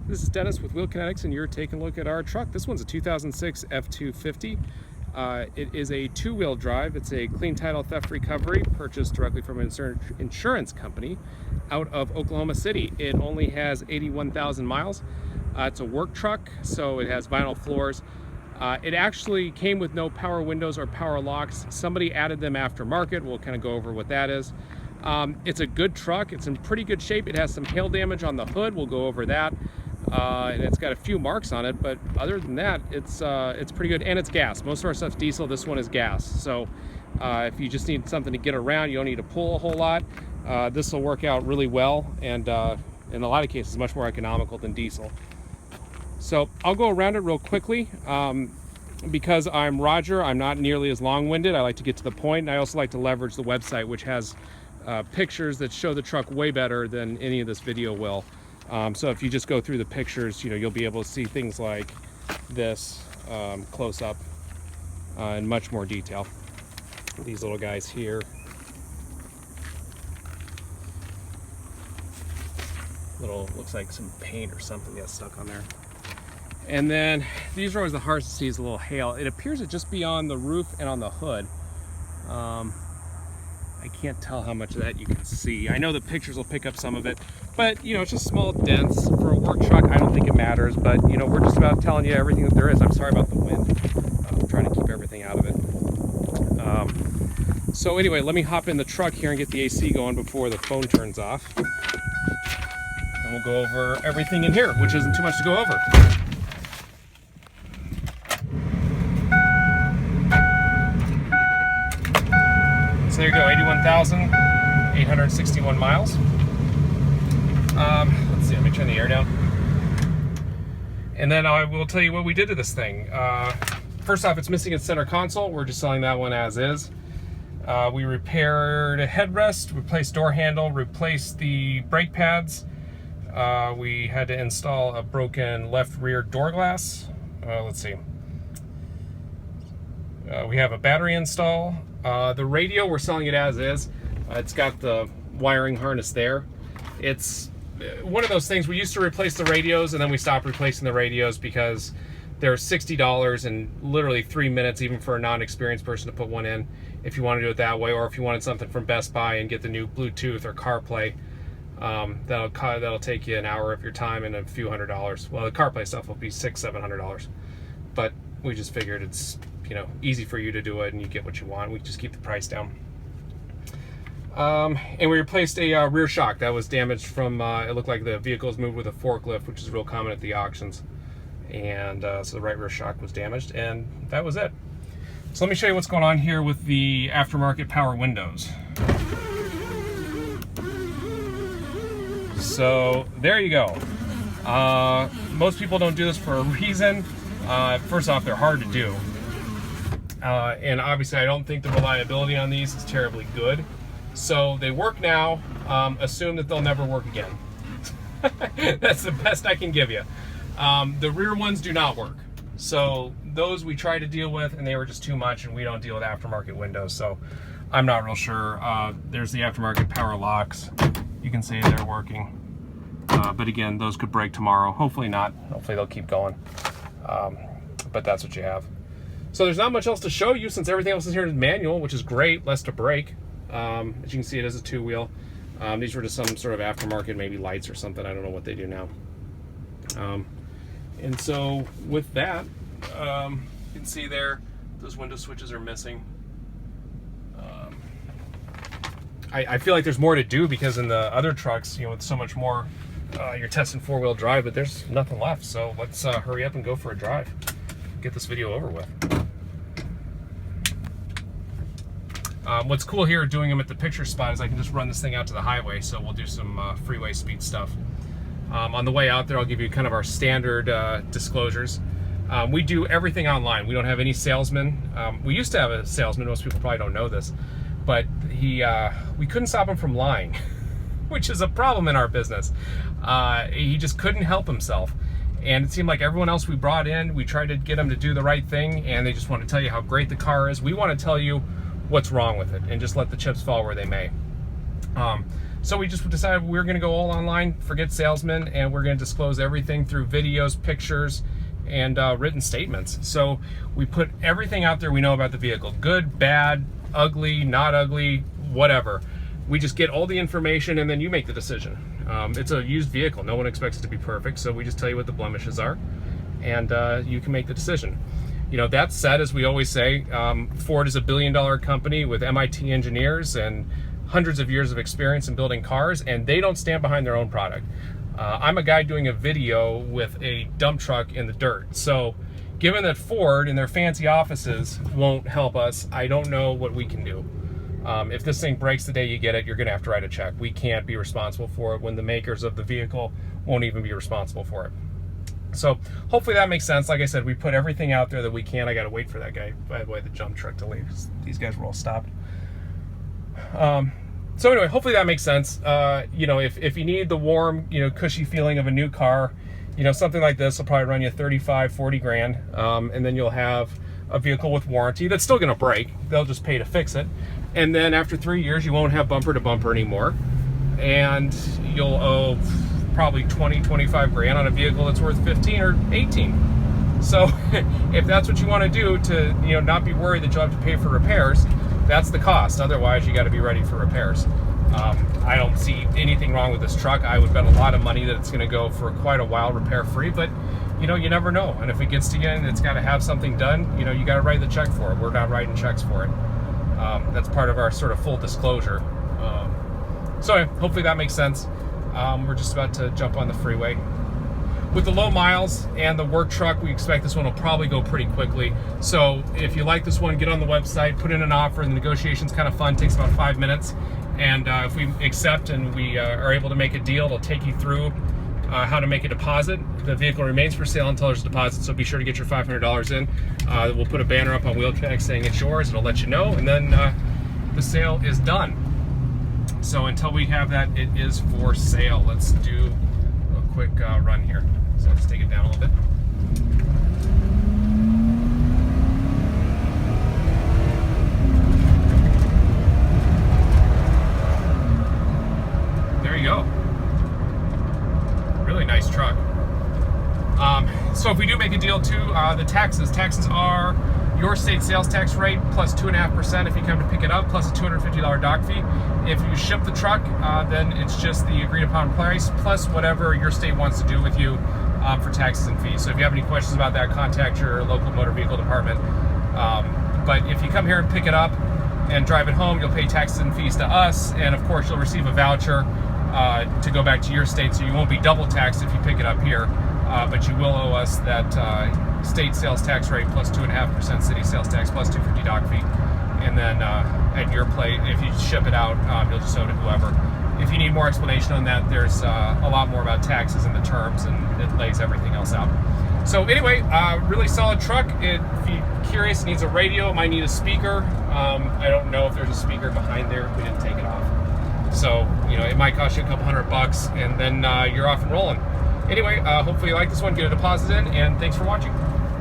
This is Dennis with Wheel Kinetics, and you're taking a look at our truck. This one's a 2006 F-250. It is a two-wheel drive. It's a clean title theft recovery purchased directly from an insurance company out of Oklahoma City. It only has 81,000 miles. It's a work truck, so it has vinyl floors. It actually came with no power windows or power locks. Somebody added them aftermarket. We'll kind of go over what that is. It's a good truck. It's in pretty good shape. It has some hail damage on the hood. We'll go over that. And it's got a few marks on it, but other than that, it's pretty good. And it's gas. Most of our stuff's diesel. This one is gas. So if you just need something to get around, you don't need to pull a whole lot. This will work out really well, and in a lot of cases, much more economical than diesel. So I'll go around it real quickly. Because I'm Roger, I'm not nearly as long-winded. I like to get to the point, and I also like to leverage the website, which has pictures that show the truck way better than any of this video will. So if you just go through the pictures, you'll be able to see things like this close up in much more detail. These little guys here. Looks like some paint or something got stuck on there. And then these are always the hardest to see, is a little hail. It appears to just be on the roof and on the hood. I can't tell how much of that you can see. I know the pictures will pick up some of it, but it's just small dents. For a work truck, I don't think it matters, but we're just about telling you everything that there is. I'm sorry about the wind. I'm trying to keep everything out of it. So anyway, let me hop in the truck here and get the AC going before the phone turns off. And we'll go over everything in here, which isn't too much to go over. There you go, 81,861 miles. Let's see, let me turn the air down. And then I will tell you what we did to this thing. First off, it's missing its center console. We're just selling that one as is. We repaired a headrest, replaced door handle, replaced the brake pads. We had to install a broken left rear door glass. Let's see. We have a battery install. The radio, we're selling it as is. It's got the wiring harness there. It's one of those things, we used to replace the radios and then we stopped replacing the radios because they're $60 and literally 3 minutes, even for a non-experienced person, to put one in, if you want to do it that way, or if you wanted something from Best Buy and get the new Bluetooth or CarPlay. That'll take you an hour of your time and a few $100s. Well, the CarPlay stuff will be $600-700, but we just figured it's easy for you to do it and you get what you want. We just keep the price down. And we replaced a rear shock that was damaged from, it looked like the vehicle was moved with a forklift, which is real common at the auctions. And so the right rear shock was damaged, and that was it. So let me show you what's going on here with the aftermarket power windows. So there you go. Most people don't do this for a reason. First off, they're hard to do. And obviously I don't think the reliability on these is terribly good. So they work now, assume that they'll never work again. That's the best I can give you. The rear ones do not work. So those we tried to deal with and they were just too much, and we don't deal with aftermarket windows. So I'm not real sure. There's the aftermarket power locks. You can see they're working. But again, those could break tomorrow. Hopefully not. Hopefully they'll keep going. But that's what you have. So there's not much else to show you since everything else is here is manual, which is great, less to break. As you can see, it is a two-wheel. These were just some sort of aftermarket, maybe lights or something. I don't know what they do now. And so with that, you can see there, those window switches are missing. I feel like there's more to do because in the other trucks, with so much more, you're testing four-wheel drive, but there's nothing left. So let's hurry up and go for a drive. Get this video over with. What's cool here doing them at the picture spot is I can just run this thing out to the highway, so we'll do some freeway speed stuff. On the way out there, I'll give you kind of our standard disclosures. We do everything online. We don't have any salesmen. We used to have a salesman. Most people probably don't know this, but we couldn't stop him from lying, which is a problem in our business. He just couldn't help himself. And it seemed like everyone else we brought in, we tried to get them to do the right thing, and they just want to tell you how great the car is. We want to tell you what's wrong with it and just let the chips fall where they may. So we just decided we're going to go all online, forget salesmen, and we're going to disclose everything through videos, pictures, and written statements. So we put everything out there we know about the vehicle, good, bad, ugly, not ugly, whatever. We just get all the information and then you make the decision. It's a used vehicle. No one expects it to be perfect, so we just tell you what the blemishes are, and you can make the decision. You know, that said, as we always say, Ford is a billion-dollar company with MIT engineers and hundreds of years of experience in building cars, and they don't stand behind their own product. I'm a guy doing a video with a dump truck in the dirt. So given that Ford in their fancy offices won't help us, I don't know what we can do. If this thing breaks the day you get it, you're gonna have to write a check. We can't be responsible for it when the makers of the vehicle won't even be responsible for it. So hopefully that makes sense. Like I said, we put everything out there that we can. I gotta wait for that guy, by the way, the jump truck to leave. These guys were all stopped. So anyway, hopefully that makes sense. You know, if you need the warm, you know, cushy feeling of a new car, you know, something like this will probably run you 35, 40 grand. And then you'll have a vehicle with warranty that's still gonna break. They'll just pay to fix it. And then after 3 years, you won't have bumper to bumper anymore. And you'll owe probably 20, 25 grand on a vehicle that's worth 15 or 18. So if that's what you want to do to, you know, not be worried that you'll have to pay for repairs, that's the cost. Otherwise, you got to be ready for repairs. I don't see anything wrong with this truck. I would bet a lot of money that it's going to go for quite a while repair free, but you know, you never know. And if it gets to you and it's got to have something done, you know, you got to write the check for it. We're not writing checks for it. That's part of our sort of full disclosure. So anyway, hopefully that makes sense. We're just about to jump on the freeway. With the low miles and the work truck, we expect this one will probably go pretty quickly. So if you like this one, get on the website, put in an offer. The negotiation's kind of fun, takes about 5 minutes. And if we accept and we are able to make a deal, it'll take you through how to make a deposit. The vehicle remains for sale until there's a deposit, so be sure to get your $500 in. We'll put a banner up on Wheeltrack saying it's yours. It'll let you know, and then the sale is done. So until we have that, it is for sale. Let's do a quick run here. So let's take it down a little bit. There you go. Really nice truck. So if we do make a deal too, the taxes are your state sales tax rate plus 2.5% if you come to pick it up, plus a $250 dock fee. If you ship the truck, then it's just the agreed upon price plus whatever your state wants to do with you for taxes and fees. So if you have any questions about that, contact your local motor vehicle department. But if you come here and pick it up and drive it home, you'll pay taxes and fees to us, and of course you'll receive a voucher to go back to your state, so you won't be double taxed if you pick it up here. But you will owe us that state sales tax rate plus 2.5% city sales tax plus $250 dock fee. And then at your plate, if you ship it out, you'll just owe to whoever. If you need more explanation on that, there's a lot more about taxes and the terms, and it lays everything else out. So anyway, really solid truck. If you're curious, it needs a radio, it might need a speaker. I don't know if there's a speaker behind there. We didn't take it off. So, you know, it might cost you a couple $100, and then you're off and rolling. Anyway, hopefully you like this one, get a deposit in, and thanks for watching.